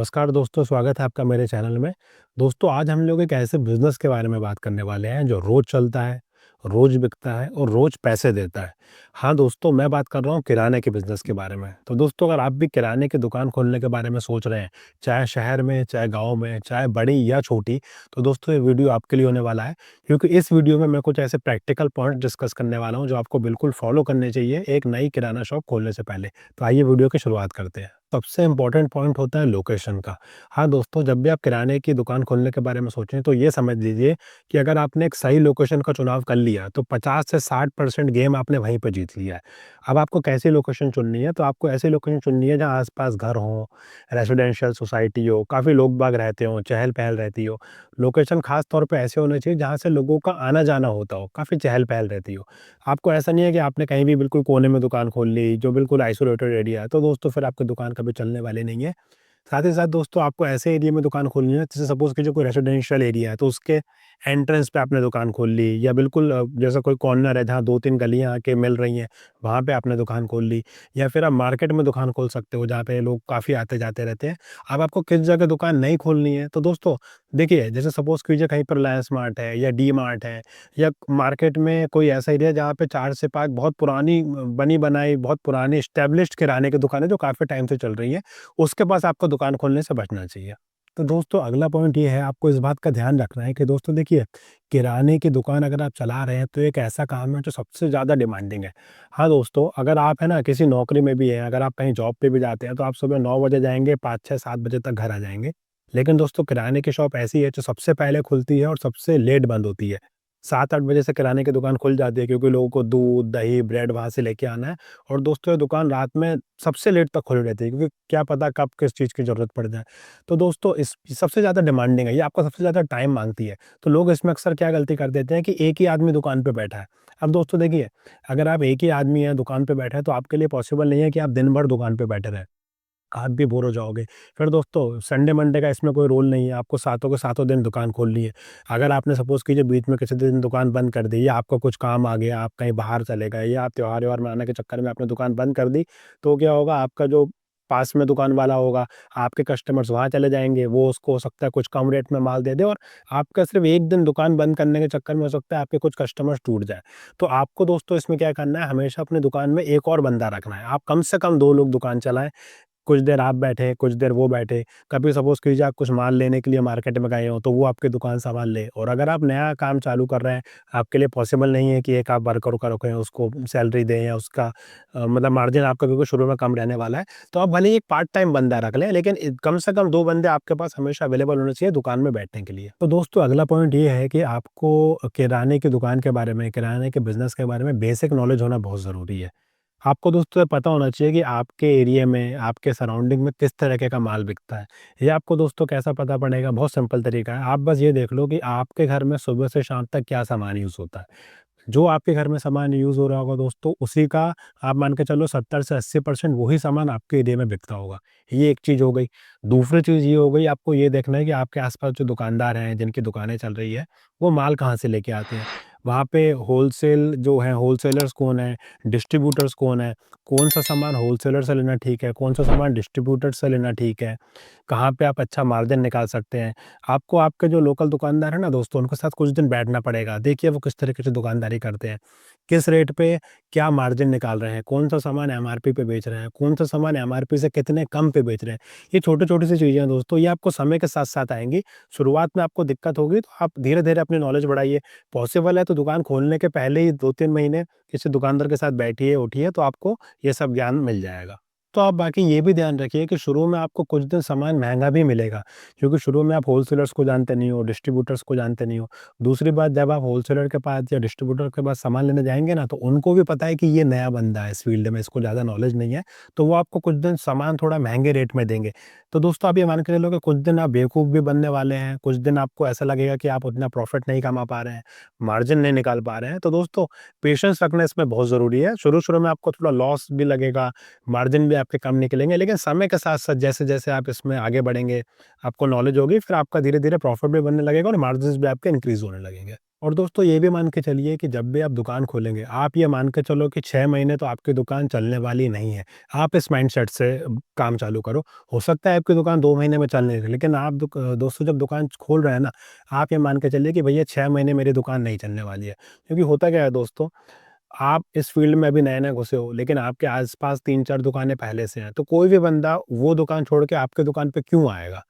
नमस्कार दोस्तों, स्वागत है आपका मेरे चैनल में। दोस्तों, आज हम लोग एक ऐसे बिज़नेस के बारे में बात करने वाले हैं जो रोज़ चलता है, रोज़ बिकता है और रोज़ पैसे देता है। हाँ दोस्तों, मैं बात कर रहा हूँ किराने के बिज़नेस के बारे में। तो दोस्तों, अगर आप भी किराने की दुकान खोलने के बारे में सोच रहे हैं, चाहे शहर में, चाहे गाँव में, चाहे बड़ी या छोटी, तो दोस्तों ये वीडियो आपके लिए होने वाला है। क्योंकि इस वीडियो में मैं कुछ ऐसे प्रैक्टिकल पॉइंट डिस्कस करने वाला हूँ जो आपको बिल्कुल फ़ॉलो करने चाहिए एक नई किराना शॉप खोलने से पहले। तो आइए वीडियो की शुरुआत करते हैं। सबसे इम्पोर्टेंट पॉइंट होता है लोकेशन का। हाँ दोस्तों, जब भी आप किराने की दुकान खोलने के बारे में सोचें तो ये समझ लीजिए कि अगर आपने एक सही लोकेशन का चुनाव कर लिया तो 50 से 60% गेम आपने वहीं पे जीत लिया है। अब आपको कैसी लोकेशन चुननी है, तो आपको ऐसी लोकेशन चुननी है जहाँ आस-पास घर हों, रेजिडेंशियल सोसाइटी हो, काफ़ी लोग-बाग रहते हों, चहल-पहल रहती हो। लोकेशन ख़ास तौर पे ऐसे होने चाहिए जहाँ से लोगों का आना-जाना होता हो, काफ़ी चहल-पहल रहती हो। आपको ऐसा नहीं है कि आपने कहीं भी बिल्कुल कोने में दुकान खोल ली, जो बिल्कुल आइसोलेटेड एरिया है, तो दोस्तों फिर आपकी दुकान कभी चलने वाली नहीं है। साथ ही साथ दोस्तों, आपको ऐसे एरिया में दुकान खोलनी है, जैसे सपोज़ कीजिए कोई रेजिडेंशियल एरिया है, तो उसके एंट्रेंस पे आपने दुकान खोल ली, या बिल्कुल जैसा कोई कॉर्नर है जहाँ 2-3 गलियाँ आके मिल रही हैं, वहाँ पे आपने दुकान खोल ली, या फिर आप मार्केट में दुकान खोल सकते हो जहाँ पे लोग काफ़ी आते-जाते रहते हैं। अब आपको किस जगह दुकान नहीं खोलनी है, तो दोस्तों देखिए, जैसे सपोज़ कीजिए कहीं पर रिलायंस मार्ट है या डी मार्ट है, या मार्केट में कोई ऐसा एरिया है जहाँ पे 4 से 5 बहुत पुरानी बनी-बनाई, बहुत पुरानी एस्टेब्लिश्ड किराने की दुकान है जो काफ़ी टाइम से चल रही है, उसके पास आपको दुकान खोलने से बचना चाहिए। तो दोस्तों, अगला पॉइंट ये है, आपको इस बात का ध्यान रखना है कि दोस्तों देखिए, किराने की दुकान अगर आप चला रहे हैं तो एक ऐसा काम है जो सबसे ज़्यादा डिमांडिंग है। हाँ दोस्तों, अगर आप है ना किसी नौकरी में भी हैं, अगर आप कहीं जॉब पे भी जाते हैं तो आप सुबह 9 बजे जाएँगे, 5, 6, 7 बजे तक घर आ जाएँगे। लेकिन दोस्तों, किराने की शॉप ऐसी है जो सबसे पहले खुलती है और सबसे लेट बंद होती है। 7-8 बजे से किराने की दुकान खुल जाती है क्योंकि लोगों को दूध, दही, ब्रेड वहाँ से लेके आना है, और दोस्तों ये दुकान रात में सबसे लेट तक खुली रहती है क्योंकि क्या पता कब किस चीज़ की ज़रूरत पड़ जाए। तो दोस्तों, इस सबसे ज़्यादा डिमांडिंग है, ये आपका सबसे ज़्यादा टाइम माँगती है। तो लोग इसमें अक्सर क्या गलती कर देते हैं कि एक ही आदमी दुकान पे बैठा है। अब दोस्तों देखिए, अगर आप एक ही आदमी हैं दुकान पे बैठे हैं तो आपके लिए पॉसिबल नहीं है कि आप दिन भर दुकान पे बैठे रहें। आप भी बोर हो जाओगे। फिर दोस्तों, संडे मंडे का इसमें कोई रोल नहीं है, आपको सातों के सातों दिन दुकान खोलनी है। अगर आपने सपोज़ कीजिए बीच में किसी दिन दुकान बंद कर दी, या आपको कुछ काम आ गया, आप कहीं बाहर चले गए, या आप त्योहार-व्योहार मनाने के चक्कर में आपने दुकान बंद कर दी, तो क्या होगा, आपका जो पास में दुकान वाला होगा, आपके कस्टमर्स वहाँ चले जाएँगे, वो उसको हो सकता है कुछ कम रेट में माल दे दे, और आपका सिर्फ़ 1 दिन दुकान बंद करने के चक्कर में हो सकता है आपके कुछ कस्टमर्स टूट जाएँ। तो आपको दोस्तों इसमें क्या करना है, हमेशा अपनी दुकान में एक और बंदा रखना है। आप कम से कम 2 लोग दुकान चलाएँ, कुछ देर आप बैठे, कुछ देर वो बैठे। कभी सपोज़ कीजिए आप कुछ माल लेने के लिए मार्केट में गए हो, तो वो आपकी दुकान सँभाल ले, और अगर आप नया काम चालू कर रहे हैं, आपके लिए पॉसिबल नहीं है कि एक आप वर्कर को रखें, उसको सैलरी दें, या उसका मतलब मार्जिन आपका क्योंकि शुरू में कम रहने वाला है, तो आप भले ही एक पार्ट टाइम बंदा रख लें, लेकिन कम से कम 2 बंदे आपके पास हमेशा अवेलेबल होने चाहिए दुकान में बैठने के लिए। तो दोस्तों, अगला पॉइंट ये है कि आपको किराने की दुकान के बारे में, किराने के बिज़नेस के बारे में बेसिक नॉलेज होना बहुत ज़रूरी है। आपको दोस्तों ये पता होना चाहिए कि आपके एरिया में, आपके सराउंडिंग में किस तरीके का माल बिकता है। ये आपको दोस्तों कैसा पता पड़ेगा, बहुत सिंपल तरीका है। आप बस ये देख लो कि आपके घर में सुबह से शाम तक क्या सामान यूज़ होता है। जो आपके घर में सामान यूज़ हो रहा होगा दोस्तों, उसी का आप मान के चलो 70 से 80% वही सामान आपके एरिया में बिकता होगा। ये एक चीज़ हो गई। दूसरी चीज़ ये हो गई, आपको ये देखना है कि आपके आस-पास जो दुकानदार हैं, जिनकी दुकानें चल रही है, वो माल कहाँ से लेके आते हैं। वहाँ पे होलसेल जो है, होलसेलर्स कौन है, डिस्ट्रीब्यूटर्स कौन है, कौन-सा सामान होलसेलर से लेना ठीक है, कौन-सा सामान डिस्ट्रीब्यूटर से लेना ठीक है, कहाँ पे आप अच्छा मार्जिन निकाल सकते हैं। आपको आपके जो लोकल दुकानदार हैं ना दोस्तों, उनके साथ कुछ दिन बैठना पड़ेगा। देखिए वो किस तरीके से दुकानदारी करते हैं, किस रेट पे क्या मार्जिन निकाल रहे हैं, कौन-सा सामान एमआरपी पे बेच रहे हैं, कौन-सा सामान एमआरपी से कितने कम पे बेच रहे हैं। ये छोटी-छोटी सी चीज़ें हैं दोस्तों, ये आपको समय के साथ-साथ आएँगी। शुरुआत में आपको दिक्कत होगी, तो आप धीरे-धीरे अपनी नॉलेज बढ़ाइए। पॉसिबल है तो दुकान खोलने के पहले ही 2-3 महीने किसी दुकानदार के साथ बैठिए, उठिए, तो आपको ये सब ज्ञान मिल जाएगा। तो आप बाकी ये भी ध्यान रखिए कि शुरू में आपको कुछ दिन सामान महँगा भी मिलेगा, क्योंकि शुरू में आप होलसेलर्स को जानते नहीं हो, डिस्ट्रीब्यूटर्स को जानते नहीं हो। दूसरी बात, जब आप होलसेलर के पास या डिस्ट्रीब्यूटर के पास सामान लेने जाएँगे ना, तो उनको भी पता है कि ये नया बंदा है इस फ़ील्ड में, इसको ज़्यादा नॉलेज नहीं है, तो वो आपको कुछ दिन सामान थोड़ा महँगे रेट में देंगे। तो दोस्तों, आप ये मान के चलो कि कुछ दिन आप बेवकूफ़ भी बनने वाले हैं, कुछ दिन आपको ऐसा लगेगा कि आप उतना प्रॉफ़िट नहीं कमा पा रहे हैं, मार्जिन नहीं निकाल पा रहे हैं। तो दोस्तों, पेशेंस रखना इसमें बहुत ज़रूरी है। शुरू-शुरू में आपको थोड़ा लॉस भी लगेगा, मार्जिन भी आपके कम निकलेंगे, लेकिन समय के साथ-साथ जैसे-जैसे आप इसमें आगे बढ़ेंगे, आपको नॉलेज होगी, फिर आपका धीरे-धीरे प्रॉफ़िट भी बनने लगेगा और मार्जिन्स भी आपके इंक्रीज़ होने लगेंगे। और दोस्तों ये भी मान के चलिए कि जब भी आप दुकान खोलेंगे, आप ये मान के चलो कि 6 महीने तो आपकी दुकान चलने वाली नहीं है। आप इस माइंडसेट से काम चालू करो। हो सकता है आपकी दुकान 2 महीने में चलने लगे, लेकिन आप दोस्तों जब दुकान खोल रहे हैं ना, आप ये मान के चलिए कि भैया 6 महीने मेरी दुकान नहीं चलने वाली है। क्योंकि होता क्या है दोस्तों, आप इस फ़ील्ड में अभी नए-नए घुसे हो, लेकिन आपके आस-पास 3-4 दुकानें पहले से हैं, तो कोई भी बंदा वो दुकान छोड़ के आपकी दुकान पे क्यों आएगा?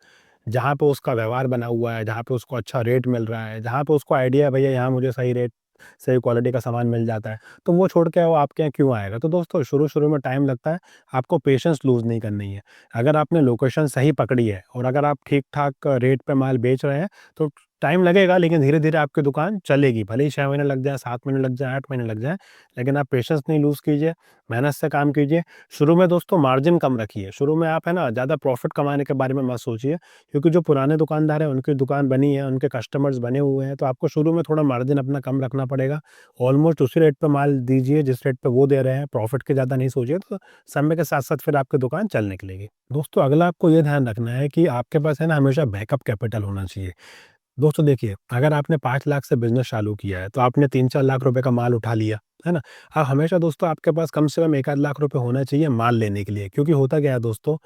जहाँ पे उसका व्यवहार बना हुआ है, जहाँ पे उसको अच्छा रेट मिल रहा है, जहाँ पे उसको आइडिया है भैया यहाँ मुझे सही रेट, सही क्वालिटी का सामान मिल जाता है, तो वो छोड़ के वो आपके यहाँ क्यों आएगा? तो दोस्तों शुरू-शुरू में टाइम लगता है, आपको पेशेंस लूज़ नहीं करनी है। अगर आपने लोकेशन सही पकड़ी है और अगर आप ठीक-ठाक रेट पे माल बेच रहे हैं, तो टाइम लगेगा लेकिन धीरे-धीरे आपकी दुकान चलेगी। भले ही 6 महीने लग जाएँ, 7 महीने लग जाएँ, 8 महीने लग जाएँ, लेकिन आप पेशेंस नहीं लूज़ कीजिए, मेहनत से काम कीजिए। शुरू में दोस्तों मार्जिन कम रखिए, शुरू में आप है ना ज़्यादा प्रॉफ़िट कमाने के बारे में मत सोचिए, क्योंकि जो पुराने दुकानदार हैं, उनकी दुकान बनी है, उनके कस्टमर्स बने हुए हैं, तो आपको शुरू में थोड़ा मार्जिन अपना कम रखना पड़ेगा। ऑलमोस्ट उसी रेट पे माल दीजिए, जिस रेट पे वो दे रहे हैं, प्रॉफ़िट के ज़्यादा नहीं सोचिए, तो समय के साथ-साथ फिर आपकी दुकान चल निकलेगी। दोस्तों, अगला आपको ये ध्यान रखना है कि आपके पास है ना हमेशा बैकअप कैपिटल होना चाहिए। दोस्तों देखिए, अगर आपने 5 लाख से बिज़नेस चालू किया है, तो आपने 3-4 लाख रुपए का माल उठा लिया, है ना? अब हमेशा दोस्तों आपके पास कम से कम 1 आध लाख रुपए होना चाहिए माल लेने के लिए, क्योंकि होता क्या है दोस्तों,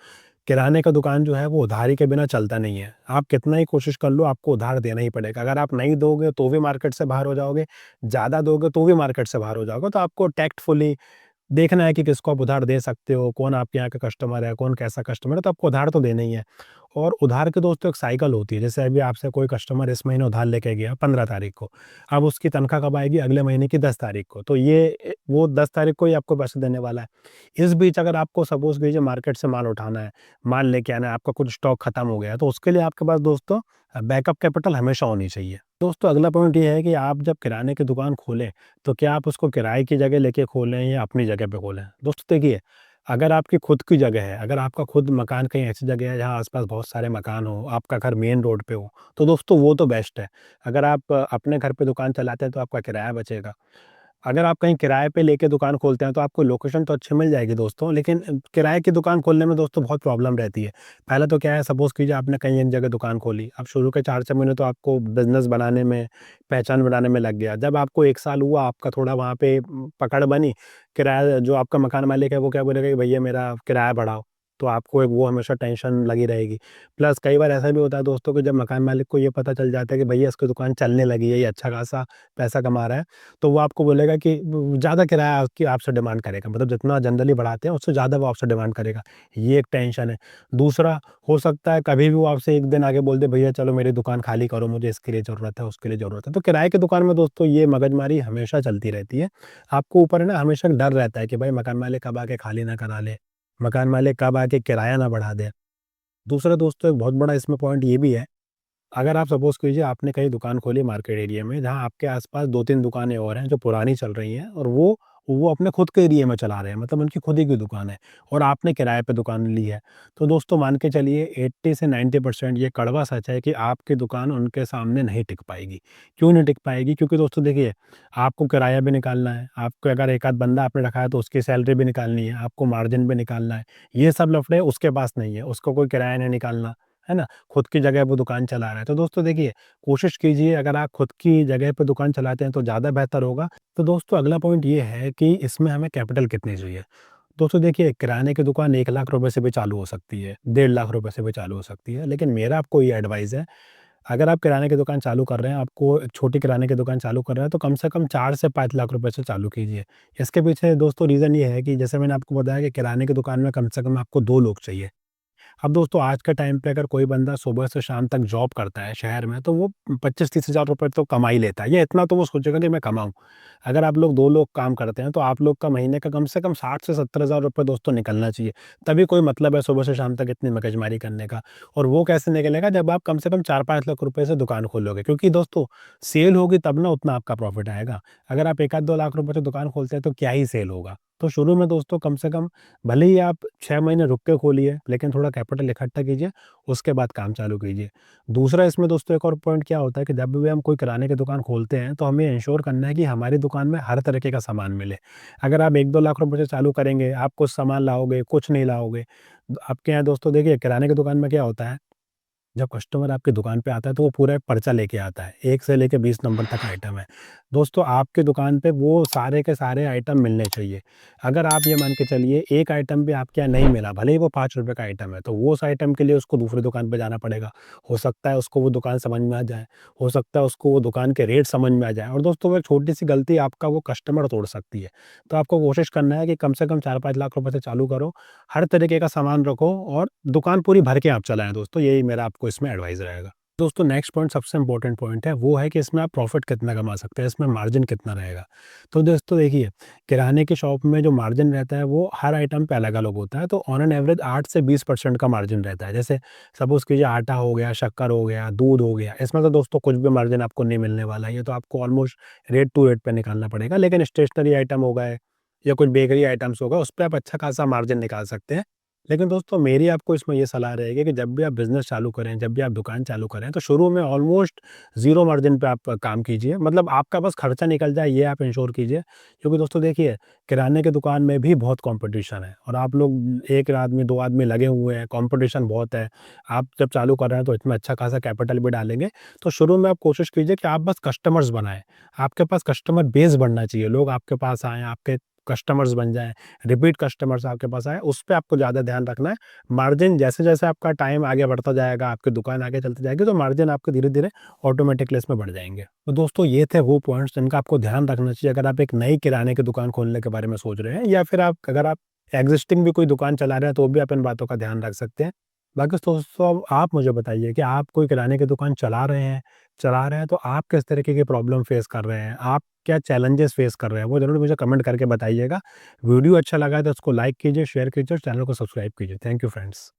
किराने का दुकान जो है वो उधारी के बिना चलता नहीं है। आप कितना ही कोशिश कर लो, आपको उधार देना ही पड़ेगा। अगर आप नहीं दोगे तो भी मार्केट से बाहर हो जाओगे, ज़्यादा दोगे तो भी मार्केट से बाहर हो जाओगे। तो आपको टैक्टफुली देखना है कि किसको आप उधार दे सकते हो, कौन आपके यहाँ का कस्टमर है, कौन कैसा कस्टमर है, तो आपको उधार तो देना ही है। और उधार की दोस्तों एक साइकिल होती है, जैसे अभी आपसे कोई कस्टमर इस महीने उधार लेके गया 15 तारीख को, अब उसकी तनख्वाह कब आएगी? अगले महीने की 10 तारीख को, तो ये वो 10 तारीख को ही आपको पैसे देने वाला है। इस बीच अगर आपको सपोज़ कीजिए मार्केट से माल उठाना है, माल लेके आना है, आपका कुछ स्टॉक खत्म हो गया है, तो उसके लिए आपके पास दोस्तों बैकअप कैपिटल हमेशा होनी चाहिए। दोस्तों अगला पॉइंट ये है कि आप जब किराने की दुकान खोलें, तो क्या आप उसको किराए की जगह लेके खोलें या अपनी जगह पे खोलें? दोस्तों देखिए, अगर आपकी खुद की जगह है, अगर आपका खुद मकान कहीं ऐसी जगह है जहाँ आस-पास बहुत सारे मकान हो, आपका घर मेन रोड पे हो, तो दोस्तों वो तो बेस्ट है। अगर आप अपने घर पे दुकान चलाते हैं तो आपका किराया बचेगा। अगर आप कहीं किराए पे लेके दुकान खोलते हैं तो आपको लोकेशन तो अच्छी मिल जाएगी दोस्तों, लेकिन किराए की दुकान खोलने में दोस्तों बहुत प्रॉब्लम रहती है। पहले तो क्या है, सपोज़ कीजिए आपने कहीं एक जगह दुकान खोली, अब शुरू के 4-6 महीने तो आपको बिज़नेस बनाने में, पहचान बनाने में लग गया। जब आपको 1 साल हुआ, आपका थोड़ा वहाँ पे पकड़ बनी, किराया जो आपका मकान मालिक है वो क्या बोलेगा कि भैया मेरा किराया बढ़ाओ, तो आपको एक वो हमेशा टेंशन लगी रहेगी। प्लस कई बार ऐसा भी होता है दोस्तों कि जब मकान मालिक को ये पता चल जाता है कि भैया इसकी दुकान चलने लगी है, ये अच्छा खासा पैसा कमा रहा है, तो वो आपको बोलेगा कि ज़्यादा किराया आपकी आपसे डिमांड करेगा, मतलब जितना जनरली बढ़ाते हैं उससे ज़्यादा वो आपसे डिमांड करेगा। ये एक टेंशन है। दूसरा, हो सकता है कभी भी वो आपसे 1 दिन आगे बोल दे, भैया चलो मेरी दुकान खाली करो, मुझे इसके लिए ज़रूरत है, उसके लिए ज़रूरत है। तो किराए की दुकान में दोस्तों ये मगजमारी हमेशा चलती रहती है। आपको ऊपर है ना हमेशा डर रहता है कि भाई मकान मालिक कब आके खाली ना करा ले, मकान मालिक कब आके किराया ना बढ़ा दे। दूसरा दोस्तों एक बहुत बड़ा इसमें पॉइंट ये भी है, अगर आप सपोज़ कीजिए आपने कहीं दुकान खोली मार्केट एरिया में, जहाँ आपके आस-पास 2-3 दुकानें और हैं जो पुरानी चल रही हैं, और वो अपने खुद के एरिया में चला रहे हैं, मतलब उनकी खुद ही की दुकान है और आपने किराए पे दुकान ली है। तो दोस्तों मान के चलिए 80 से 90% ये कड़वा सच है कि आपकी दुकान उनके सामने नहीं टिक पाएगी। क्यों नहीं टिक पाएगी? क्योंकि दोस्तों देखिए, आपको किराया भी निकालना है, आपको अगर एक आध बंदा आपने रखा है तो उसकी सैलरी भी निकालनी है, आपको मार्जिन भी निकालना है। ये सब लफड़े उसके पास नहीं है, उसको कोई किराया नहीं निकालना, है ना? खुद की जगह वो दुकान चला रहा है। तो दोस्तों देखिए, कोशिश कीजिए अगर आप खुद की जगह पे दुकान चलाते हैं तो ज़्यादा बेहतर होगा। तो दोस्तों अगला पॉइंट ये है कि इसमें हमें कैपिटल कितनी चाहिए? दोस्तों देखिए, किराने की दुकान 1 लाख रुपए से भी चालू हो सकती है, 1.5 लाख रुपए से भी चालू हो सकती है। लेकिन मेरा आपको ये एडवाइस है, अगर आप किराने की दुकान चालू कर रहे हैं, आपको एक छोटी किराने की दुकान चालू कर रहे हैं, तो कम से कम 4 से 5 लाख रुपए से चालू कीजिए। इसके पीछे दोस्तों रीज़न ये है कि जैसे मैंने आपको बताया कि किराने की दुकान में कम से कम आपको 2 लोग चाहिए। अब दोस्तों आज के टाइम पे अगर कोई बंदा सुबह से शाम तक जॉब करता है शहर में, तो वो 25-30 हज़ार रुपए तो कमा ही लेता है, या इतना तो वो सोचेगा कि मैं कमाऊँ। अगर आप लोग 2 लोग काम करते हैं तो आप लोग का महीने का कम से कम 60 से 70 हज़ार रुपए दोस्तों निकलना चाहिए। तभी कोई मतलब है सुबह से शाम तक इतनी मगजमारी करने का। और वो कैसे निकलेगा, जब आप कम से कम 4-5 लाख रुपए से दुकान खोलोगे, क्योंकि दोस्तों सेल होगी तब ना उतना आपका प्रॉफ़िट आएगा। अगर आप 1 आध 2 लाख रुपए से दुकान खोलते हैं तो क्या ही सेल होगा। तो शुरू में दोस्तों कम से कम, भले ही आप 6 महीने रुक के खोलिए, लेकिन थोड़ा कैपिटल इकट्ठा कीजिए, उसके बाद काम चालू कीजिए। दूसरा इसमें दोस्तों एक और पॉइंट क्या होता है कि जब भी हम कोई किराने की दुकान खोलते हैं, तो हमें इंश्योर करना है कि हमारी दुकान में हर तरीके का सामान मिले। अगर आप 1-2 लाख रुपए से चालू करेंगे, आप कुछ सामान लाओगे, कुछ नहीं लाओगे। आपके यहाँ दोस्तों देखिए किराने की दुकान में क्या होता है, जब कस्टमर आपकी दुकान पे आता है तो वो पूरा एक पर्चा लेके आता है, 1 से लेके 20 नंबर तक आइटम है। दोस्तों आपकी दुकान पे वो सारे के सारे आइटम मिलने चाहिए। अगर आप ये मान के चलिए एक आइटम भी आपके यहाँ नहीं मिला, भले ही वो ₹5 का आइटम है, तो वो उस आइटम के लिए उसको दूसरी दुकान पे जाना पड़ेगा। हो सकता है उसको वो दुकान समझ में आ जाए, हो सकता है उसको वो दुकान के रेट समझ में आ जाए और दोस्तों वो एक छोटी-सी गलती आपका वो कस्टमर तोड़ सकती है। तो आपको कोशिश करना है कि कम से कम 4-5 लाख रुपए से चालू करो, हर तरीके का सामान रखो और दुकान पूरी भर के आप चलाएँ दोस्तों, यही मेरा आपको इसमें एडवाइस रहेगा। दोस्तों नेक्स्ट पॉइंट सबसे इम्पोर्टेंट पॉइंट है, वो है कि इसमें आप प्रॉफ़िट कितना कमा सकते हैं, इसमें मार्जिन कितना रहेगा। तो दोस्तों देखिए, किराने की शॉप में जो मार्जिन रहता है वो हर आइटम पे अलग-अलग होता है, तो ऑन एन एवरेज 8 से 20% का मार्जिन रहता है। जैसे सपोज़ कीजिए आटा हो गया, शक्कर हो गया, दूध हो गया, इसमें तो दोस्तों कुछ भी मार्जिन आपको नहीं मिलने वाला है, ये तो आपको ऑलमोस्ट रेट टू रेट पे निकालना पड़ेगा। लेकिन स्टेशनरी आइटम हो गए या कुछ बेकरी आइटम्स हो गए, उस पे आप अच्छा खासा मार्जिन निकाल सकते हैं। लेकिन दोस्तों मेरी आपको इसमें ये सलाह रहेगी कि जब भी आप बिज़नेस चालू करें, जब भी आप दुकान चालू करें, तो शुरू में ऑलमोस्ट ज़ीरो मार्जिन पे आप काम कीजिए। मतलब आपका बस खर्चा निकल जाए ये आप इंश्योर कीजिए। क्योंकि दोस्तों देखिए, किराने की दुकान में भी बहुत कॉम्पिटिशन है और आप लोग 1 आदमी, 2 आदमी लगे हुए हैं, कॉम्पिटिशन बहुत है। आप जब चालू कर रहे हैं तो इसमें अच्छा खासा कैपिटल भी डालेंगे। तो शुरू में आप कोशिश कीजिए कि आप बस कस्टमर्स बनाएँ। आपके पास कस्टमर बेस बढ़ना चाहिए, लोग आपके पास आएँ, आपके कस्टमर्स बन जाएँ। रिपीट कस्टमर्स आपके पास आए, उस पे आपको ज़्यादा ध्यान रखना है। मार्जिन जैसे-जैसे आपका टाइम आगे बढ़ता जाएगा, आपकी दुकान आगे चलती जाएगी, तो मार्जिन आपके धीरे-धीरे ऑटोमैटिकली इसमें बढ़ जाएँगे। तो दोस्तों ये थे वो पॉइंट्स जिनका आपको ध्यान रखना चाहिए अगर आप एक नई किराने की दुकान खोलने के बारे में सोच रहे हैं या फिर आप अगर आप एक्जिस्टिंग भी कोई दुकान चला रहे हैं, तो भी आप इन बातों का ध्यान रख सकते हैं। बाकी दोस्तों अब आप मुझे बताइए कि आप कोई किराने की दुकान चला रहे हैं तो आप किस तरीके की प्रॉब्लम फेस कर रहे हैं? आप क्या चैलेंजेस फेस कर रहे हैं? वो ज़रूर मुझे कमेंट करके बताइएगा। वीडियो अच्छा लगा है तो उसको लाइक कीजिए, शेयर कीजिए और चैनल को सब्सक्राइब कीजिए। Thank you friends.